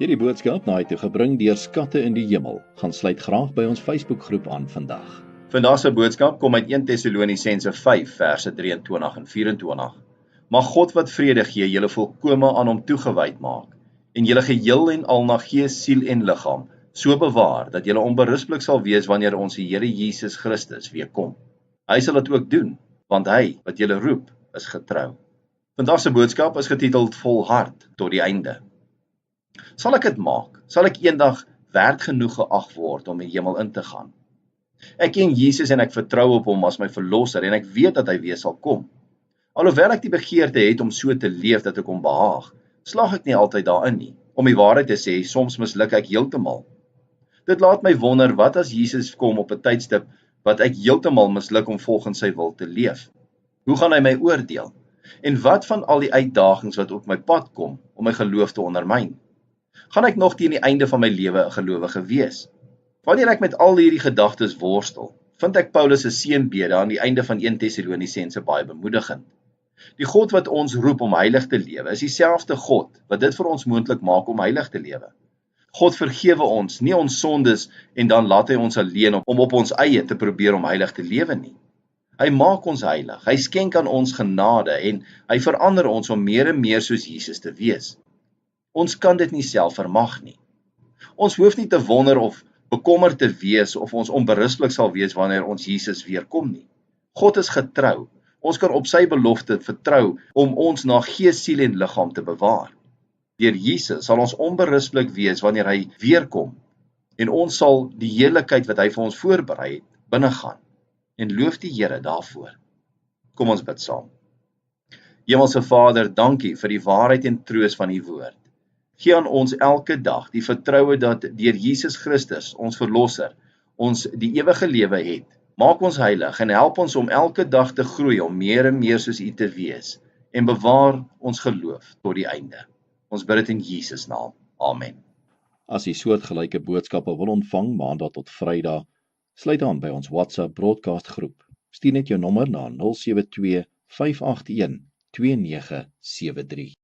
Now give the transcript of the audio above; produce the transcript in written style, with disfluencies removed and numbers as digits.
Hierdie boodskap na toe gebring deur Skatte in die Hemel. Gaan sluit graag by ons Facebookgroep aan vandag. Vandag se boodskap kom uit 1 Tessalonisense 5 verse 23 en 24. Mag God wat vrede gee julle volkome aan hom toegewyd maak en julle geheel en al na gees, siel en liggaam so bewaar dat julle onberusblik sal wees wanneer ons die Here Jesus Christus weer kom. Hy sal dit ook doen, want hy wat julle roep is getrou. Vandag se boodskap is getiteld Volhard tot die einde. Sal ek dit maak? Sal ek eendag werd genoeg geag word om die hemel in te gaan? Ek ken Jesus en ek vertrou op hom as my verlosser en ek weet dat hy weer sal kom. Alhoewel ek die begeerte het om so te leef dat ek hom behaag, slaag ek nie altyd daarin nie. Om die waarheid te sê, soms misluk ek heeltemal. Dit laat my wonder, wat as Jesus kom op 'n tydstip wat ek heeltemal misluk om volgens sy wil te leef? Hoe gaan hy my oordeel? En wat van al die uitdagings wat op my pad kom om my geloof te ondermyn? Gaan ek nog teen die einde van my lewe 'n gelowige wees? Wanneer ek met al hierdie gedagtes worstel, vind ek Paulus se seënbede aan die einde van 1 Tessalonisense baie bemoedigend. Die God wat ons roep om heilig te lewe, is dieselfde God wat dit vir ons moontlik maak om heilig te lewe. God vergewe ons, nie ons sondes, en dan laat hy ons alleen om op ons eie te probeer om heilig te lewe nie. Hy maak ons heilig, hy skenk aan ons genade en hy verander ons om meer en meer soos Jesus te wees. Ons kan dit nie self vermag nie. Ons hoef nie te wonder of bekommerd te wees of ons onberusblik sal wees wanneer ons Jesus weer kom nie. God is getrou. Ons kan op sy belofte vertrou om ons na gees, siel en liggaam te bewaar. Deur Jesus sal ons onberusblik wees wanneer hy weer kom en ons sal die heerlikheid wat hy vir ons voorberei het binnegaan. En loof die Here daarvoor. Kom ons bid saam. Hemelse Vader, dankie vir die waarheid en troos van u woord. Gee aan ons elke dag die vertroue dat deur Jesus Christus, ons verlosser, ons die ewige lewe het. Maak ons heilig en help ons om elke dag te groei om meer en meer soos u te wees en bewaar ons geloof tot die einde. Ons bid dit in Jesus naam. Amen. As u soortgelyke boodskappe wil ontvang maandag tot Vrydag, sluit aan by ons WhatsApp broadcast groep. Stuur net jou nommer na 072 581 2973.